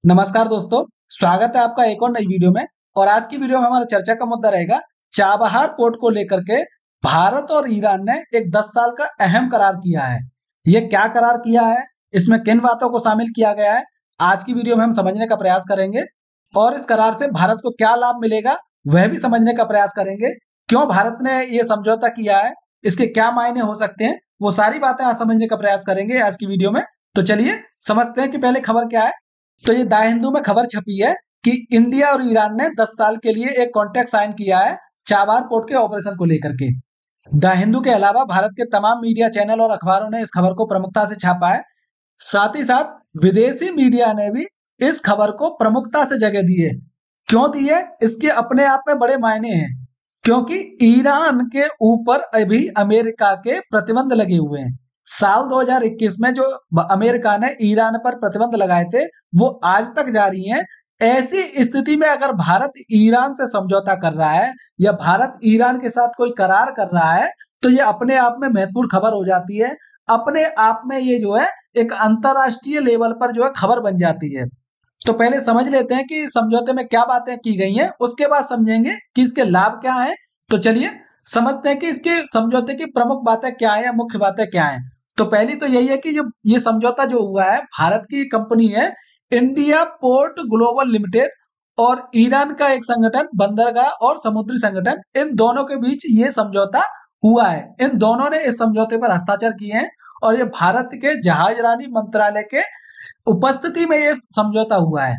नमस्कार दोस्तों, स्वागत है आपका एक और नई वीडियो में। और आज की वीडियो में हमारा चर्चा का मुद्दा रहेगा चाबहार पोर्ट को लेकर के भारत और ईरान ने एक 10 साल का अहम करार किया है। ये क्या करार किया है, इसमें किन बातों को शामिल किया गया है, आज की वीडियो में हम समझने का प्रयास करेंगे। और इस करार से भारत को क्या लाभ मिलेगा वह भी समझने का प्रयास करेंगे। क्यों भारत ने ये समझौता किया है, इसके क्या मायने हो सकते हैं, वो सारी बातें आज समझने का प्रयास करेंगे आज की वीडियो में। तो चलिए समझते हैं कि पहले खबर क्या है। तो ये द हिंदू में खबर छपी है कि इंडिया और ईरान ने 10 साल के लिए एक कॉन्ट्रैक्ट साइन किया है चाबहार पोर्ट के ऑपरेशन को लेकर के। द हिंदू के अलावा भारत के तमाम मीडिया चैनल और अखबारों ने इस खबर को प्रमुखता से छापा है। साथ ही साथ विदेशी मीडिया ने भी इस खबर को प्रमुखता से जगह दी है। क्यों दी है, इसके अपने आप में बड़े मायने हैं, क्योंकि ईरान के ऊपर अभी अमेरिका के प्रतिबंध लगे हुए हैं। साल 2021 में जो अमेरिका ने ईरान पर प्रतिबंध लगाए थे वो आज तक जारी हैं। ऐसी स्थिति में अगर भारत ईरान से समझौता कर रहा है या भारत ईरान के साथ कोई करार कर रहा है तो ये अपने आप में महत्वपूर्ण खबर हो जाती है। अपने आप में ये जो है एक अंतरराष्ट्रीय लेवल पर जो है खबर बन जाती है। तो पहले समझ लेते हैं कि समझौते में क्या बातें की गई हैं, उसके बाद समझेंगे कि इसके लाभ क्या हैं। तो चलिए समझते हैं कि इसके समझौते की प्रमुख बातें क्या है या मुख्य बातें क्या हैं। तो पहली तो यही है कि जो ये समझौता जो हुआ है, भारत की कंपनी है इंडिया पोर्ट ग्लोबल लिमिटेड और ईरान का एक संगठन बंदरगाह और समुद्री संगठन, इन दोनों के बीच ये समझौता हुआ है। इन दोनों ने इस समझौते पर हस्ताक्षर किए हैं और ये भारत के जहाजरानी मंत्रालय के उपस्थिति में ये समझौता हुआ है।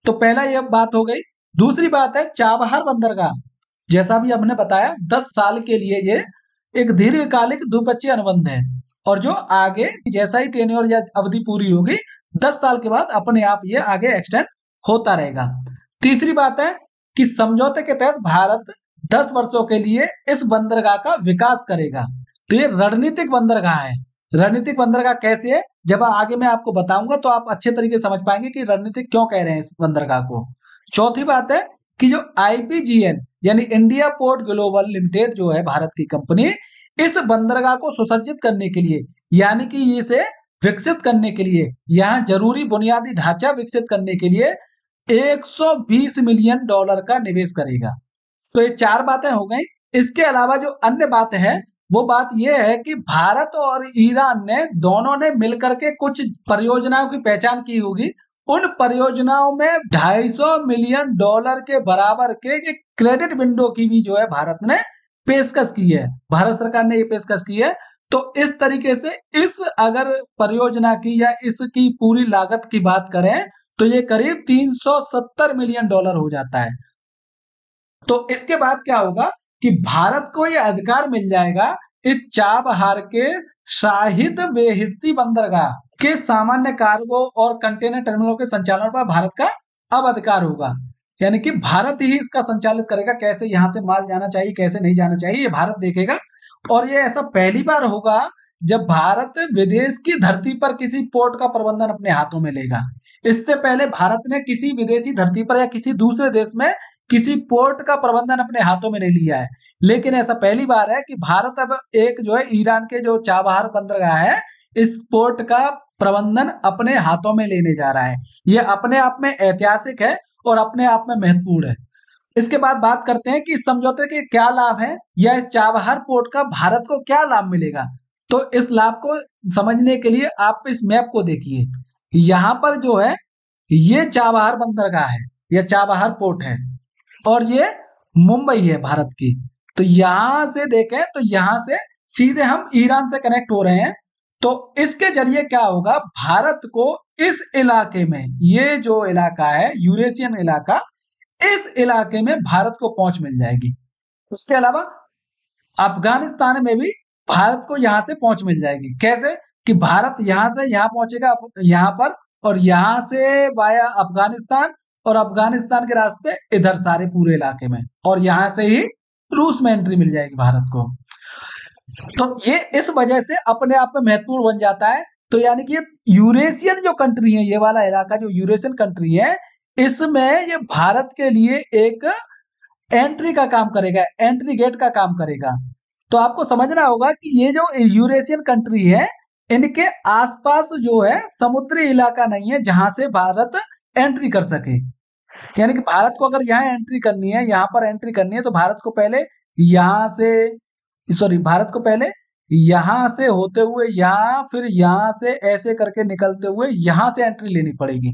तो पहला ये बात हो गई। दूसरी बात है चाबहार बंदरगाह। जैसा भी हमने बताया 10 साल के लिए ये एक दीर्घकालिक द्विपक्षीय अनुबंध है और जो आगे जैसा ही टेन्योर या अवधि पूरी होगी 10 साल के बाद अपने आप ये आगे एक्सटेंड होता रहेगा। तीसरी बात है कि समझौते के तहत भारत 10 वर्षों के लिए इस बंदरगाह का विकास करेगा। तो ये रणनीतिक बंदरगाह है। रणनीतिक बंदरगाह कैसे है, जब आगे मैं आपको बताऊंगा तो आप अच्छे तरीके से समझ पाएंगे कि रणनीतिक क्यों कह रहे हैं इस बंदरगाह को। चौथी बात है कि जो आईपीजीएल यानी इंडिया पोर्ट ग्लोबल लिमिटेड जो है भारत की कंपनी, इस बंदरगाह को सुसज्जित करने के लिए यानी कि इसे विकसित करने के लिए, यहाँ जरूरी बुनियादी ढांचा विकसित करने के लिए 120 मिलियन डॉलर का निवेश करेगा। तो ये चार बातें हो गई। इसके अलावा जो अन्य बात है वो बात यह है कि भारत और ईरान ने दोनों ने मिलकर के कुछ परियोजनाओं की पहचान की होगी। उन परियोजनाओं में 250 मिलियन डॉलर के बराबर के क्रेडिट विंडो की भी जो है भारत ने पेशकश की है। भारत सरकार ने ये पेशकश की है। तो इस तरीके से इस अगर परियोजना की या इसकी पूरी लागत की बात करें तो ये करीब 370 मिलियन डॉलर हो जाता है। तो इसके बाद क्या होगा कि भारत को यह अधिकार मिल जाएगा इस चाबहार के शाहिद बेहिश्ती बंदरगाह के सामान्य कार्गो और कंटेनर टर्मिनलों के संचालन पर भारत का अब अधिकार होगा। यानी कि भारत ही इसका संचालित करेगा, कैसे यहां से माल जाना चाहिए कैसे नहीं जाना चाहिए ये भारत देखेगा। और ये ऐसा पहली बार होगा जब भारत विदेश की धरती पर किसी पोर्ट का प्रबंधन अपने हाथों में लेगा। इससे पहले भारत ने किसी विदेशी धरती पर या किसी दूसरे देश में किसी पोर्ट का प्रबंधन अपने हाथों में नहीं लिया है, लेकिन ऐसा पहली बार है कि भारत अब एक जो है ईरान के जो चाबहार बंदरगाह है इस पोर्ट का प्रबंधन अपने हाथों में लेने जा रहा है। यह अपने आप में ऐतिहासिक है और अपने आप में महत्वपूर्ण है। इसके बाद बात करते हैं कि इस समझौते के क्या लाभ हैं या इस चाबहार पोर्ट का भारत को क्या लाभ मिलेगा। तो इस लाभ को समझने के लिए आप इस मैप को देखिए। यहाँ पर जो है ये चाबहार बंदरगाह है या चाबहार पोर्ट है और ये मुंबई है भारत की। तो यहां से देखें तो यहां से सीधे हम ईरान से कनेक्ट हो रहे हैं। तो इसके जरिए क्या होगा, भारत को इस इलाके में, ये जो इलाका है यूरेशियन इलाका, इस इलाके में भारत को पहुंच मिल जाएगी। इसके अलावा अफगानिस्तान में भी भारत को यहां से पहुंच मिल जाएगी। कैसे कि भारत यहां से यहां पहुंचेगा यहां पर, और यहां से वाया अफगानिस्तान, और अफगानिस्तान के रास्ते इधर सारे पूरे इलाके में, और यहां से ही रूस में एंट्री मिल जाएगी भारत को। तो ये इस वजह से अपने आप में महत्वपूर्ण बन जाता है। तो यानी कि ये यूरेशियन जो कंट्री है, ये वाला इलाका जो यूरेशियन कंट्री है, इसमें ये भारत के लिए एक एंट्री का काम करेगा, एंट्री गेट का काम करेगा। तो आपको समझना होगा कि ये जो यूरेशियन कंट्री है इनके आसपास जो है समुद्री इलाका नहीं है जहां से भारत एंट्री कर सके। यानी कि भारत को अगर यहाँ एंट्री करनी है, यहाँ पर एंट्री करनी है, तो भारत को पहले यहाँ से, सॉरी, भारत को पहले यहाँ से होते हुए यहाँ, फिर यहाँ से ऐसे करके निकलते हुए यहाँ से एंट्री लेनी पड़ेगी।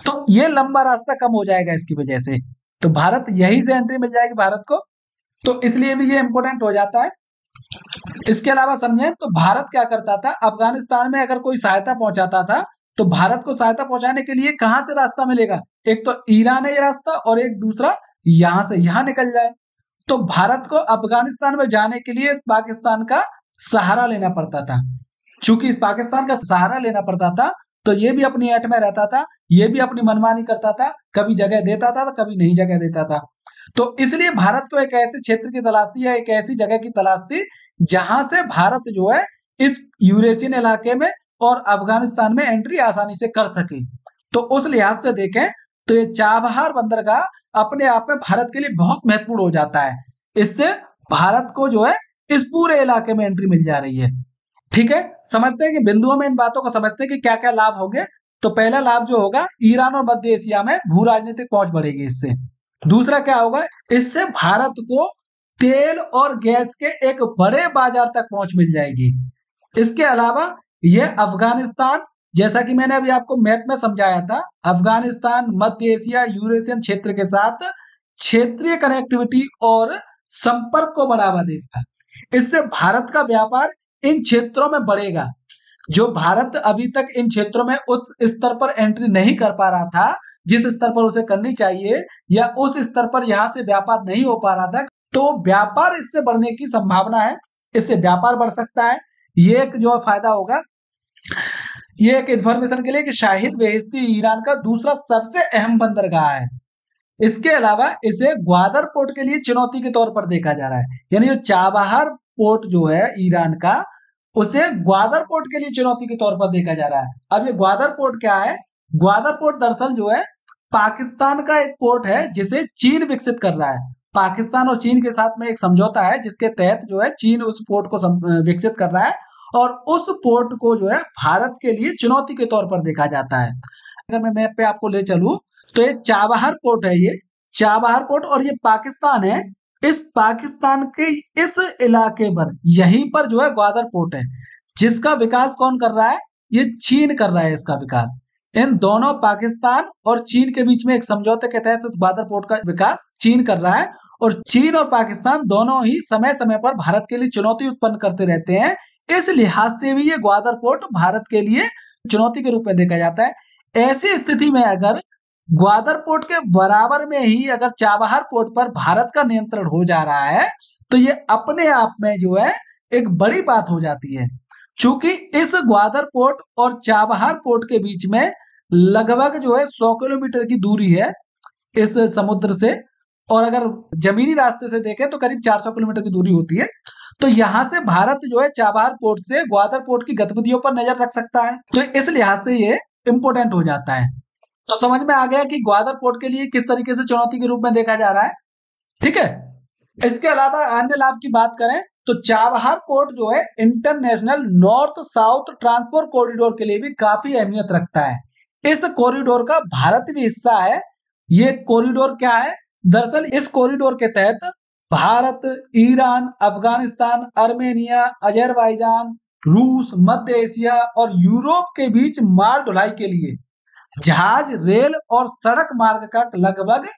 तो ये लंबा रास्ता कम हो जाएगा इसकी वजह से। तो भारत यहीं से एंट्री मिल जाएगी भारत को, तो इसलिए भी ये इंपॉर्टेंट हो जाता है। इसके अलावा समझें तो भारत क्या करता था, अफगानिस्तान में अगर कोई सहायता पहुंचाता था तो भारत को सहायता पहुंचाने के लिए कहां से रास्ता मिलेगा, एक तो ईरान है ये रास्ता और एक दूसरा यहां से यहां निकल जाए। तो भारत को अफगानिस्तान में जाने के लिए इस पाकिस्तान का सहारा लेना पड़ता था। चूंकि इस पाकिस्तान का सहारा लेना पड़ता था तो ये भी अपनी ऐट में रहता था, ये भी अपनी मनमानी करता था, कभी जगह देता था तो कभी नहीं जगह देता था। तो इसलिए भारत को एक ऐसे क्षेत्र की तलाश थी या एक ऐसी जगह की तलाश थी जहां से भारत जो है इस यूरेशियन इलाके में और अफगानिस्तान में एंट्री आसानी से कर सके। तो उस लिहाज से देखें तो ये चाबहार बंदरगाह अपने आप में भारत के लिए बहुत महत्वपूर्ण हो जाता है। इससे भारत को जो है इस पूरे इलाके में एंट्री मिल जा रही है। ठीक है, समझते हैं कि बिंदुओं में इन बातों को समझते हैं कि क्या क्या लाभ होंगे। तो पहला लाभ जो होगा, ईरान और मध्य एशिया में भू राजनीतिक पहुंच बढ़ेगी इससे। दूसरा क्या होगा, इससे भारत को तेल और गैस के एक बड़े बाजार तक पहुंच मिल जाएगी। इसके अलावा यह अफगानिस्तान, जैसा कि मैंने अभी आपको मैप में समझाया था, अफगानिस्तान मध्य एशिया यूरेशियन क्षेत्र के साथ क्षेत्रीय कनेक्टिविटी और संपर्क को बढ़ावा देगा। इससे भारत का व्यापार इन क्षेत्रों में बढ़ेगा। जो भारत अभी तक इन क्षेत्रों में उच्च स्तर पर एंट्री नहीं कर पा रहा था, जिस स्तर पर उसे करनी चाहिए, या उस स्तर पर यहां से व्यापार नहीं हो पा रहा था, तो व्यापार इससे बढ़ने की संभावना है, इससे व्यापार बढ़ सकता है। ये एक जो फायदा होगा। ये एक इन्फॉर्मेशन के लिए कि शाहिद बेहेश्ती ईरान का दूसरा सबसे अहम बंदरगाह है। इसके अलावा इसे ग्वादर पोर्ट के लिए चुनौती के तौर पर देखा जा रहा है। यानी जो चाबहार पोर्ट जो है ईरान का, उसे ग्वादर पोर्ट के लिए चुनौती के तौर पर देखा जा रहा है। अब ये ग्वादर पोर्ट क्या है? ग्वादर पोर्ट दरअसल जो है पाकिस्तान का एक पोर्ट है जिसे चीन विकसित कर रहा है। पाकिस्तान और चीन के साथ में एक समझौता है जिसके तहत जो है चीन उस पोर्ट को विकसित कर रहा है और उस पोर्ट को जो है भारत के लिए चुनौती के तौर पर देखा जाता है। अगर मैं मैप पे आपको ले चलूं तो ये चाबहार पोर्ट है, ये चाबहार पोर्ट, और ये पाकिस्तान है। इस पाकिस्तान के इस इलाके पर, यहीं पर जो है ग्वादर पोर्ट है, जिसका विकास कौन कर रहा है? ये चीन कर रहा है इसका विकास। इन दोनों पाकिस्तान और चीन के बीच में एक समझौते के तहत ग्वादर पोर्ट का विकास चीन कर रहा है। और चीन और पाकिस्तान दोनों ही समय समय पर भारत के लिए चुनौती उत्पन्न करते रहते हैं। इस लिहाज से भी ये ग्वादर पोर्ट भारत के लिए चुनौती के रूप में देखा जाता है। ऐसी स्थिति में अगर ग्वादर पोर्ट के बराबर में ही अगर चाबहार पोर्ट पर भारत का नियंत्रण हो जा रहा है तो ये अपने आप में जो है एक बड़ी बात हो जाती है। चूंकि इस ग्वादर पोर्ट और चाबहार पोर्ट के बीच में लगभग जो है 100 किलोमीटर की दूरी है इस समुद्र से, और अगर जमीनी रास्ते से देखें तो करीब 400 किलोमीटर की दूरी होती है। तो यहां से भारत जो है चाबहार पोर्ट से ग्वादर पोर्ट की गतिविधियों पर नजर रख सकता है। तो इस लिहाज से ये इंपोर्टेंट हो जाता है। तो समझ में आ गया कि ग्वादर पोर्ट के लिए किस तरीके से चुनौती के रूप में देखा जा रहा है। ठीक है, इसके अलावा अन्य लाभ की बात करें तो चाबहार पोर्ट जो है international north south transport corridor के लिए भी काफी अहमियत रखता है। इस कॉरिडोर का भारत भी हिस्सा है। ये कॉरिडोर क्या है? दरअसल इस कॉरिडोर के तहत Bharat, Iran, Afghanistan, Armenia, Azerbaijan, रूस, मध्य एशिया और यूरोप के बीच माल ढुलाई के लिए जहाज, रेल और सड़क मार्ग का लगभग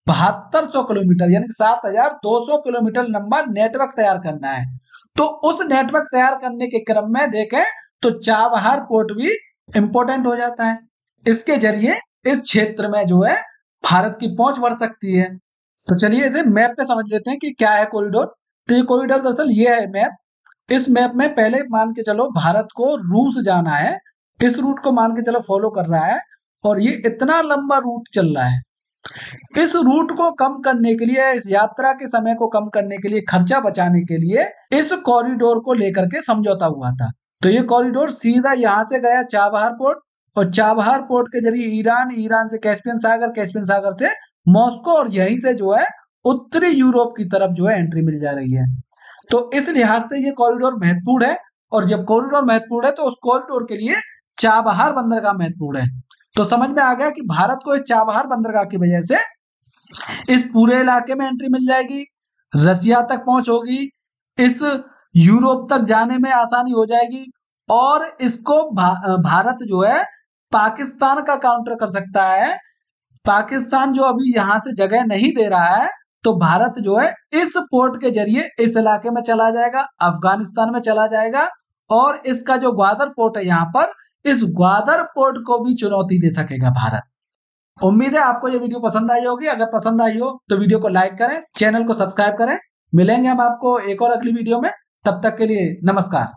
7200 किलोमीटर यानी 7200 किलोमीटर लंबा नेटवर्क तैयार करना है। तो उस नेटवर्क तैयार करने के क्रम में देखें तो चाबहार पोर्ट भी इंपॉर्टेंट हो जाता है। इसके जरिए इस क्षेत्र में जो है भारत की पहुंच बढ़ सकती है। तो चलिए इसे मैप पे समझ लेते हैं कि क्या है कॉरिडोर। तो ये कॉरिडोर दरअसल ये है मैप। इस मैप में पहले मान के चलो भारत को रूस जाना है, इस रूट को मान के चलो फॉलो कर रहा है, और ये इतना लंबा रूट चल रहा है। इस रूट को कम करने के लिए, इस यात्रा के समय को कम करने के लिए, खर्चा बचाने के लिए इस कॉरिडोर को लेकर के समझौता हुआ था। तो ये कॉरिडोर सीधा यहां से गया चाबहार पोर्ट, और चाबहार पोर्ट के जरिए ईरान, ईरान से कैस्पियन सागर, कैस्पियन सागर से मॉस्को, और यहीं से जो है उत्तरी यूरोप की तरफ जो है एंट्री मिल जा रही है। तो इस लिहाज से ये कॉरिडोर महत्वपूर्ण है, और जब कॉरिडोर महत्वपूर्ण है तो उस कॉरिडोर के लिए चाबहार बंदरगाह महत्वपूर्ण है। तो समझ में आ गया कि भारत को इस चाबहार बंदरगाह की वजह से इस पूरे इलाके में एंट्री मिल जाएगी, रसिया तक पहुंच होगी, इस यूरोप तक जाने में आसानी हो जाएगी और इसको भारत जो है पाकिस्तान का काउंटर कर सकता है। पाकिस्तान जो अभी यहां से जगह नहीं दे रहा है, तो भारत जो है इस पोर्ट के जरिए इस इलाके में चला जाएगा, अफगानिस्तान में चला जाएगा और इसका जो ग्वादर पोर्ट है यहाँ पर, इस ग्वादर पोर्ट को भी चुनौती दे सकेगा भारत। उम्मीद है आपको ये वीडियो पसंद आई होगी। अगर पसंद आई हो तो वीडियो को लाइक करें, चैनल को सब्सक्राइब करें। मिलेंगे हम आपको एक और अगली वीडियो में, तब तक के लिए नमस्कार।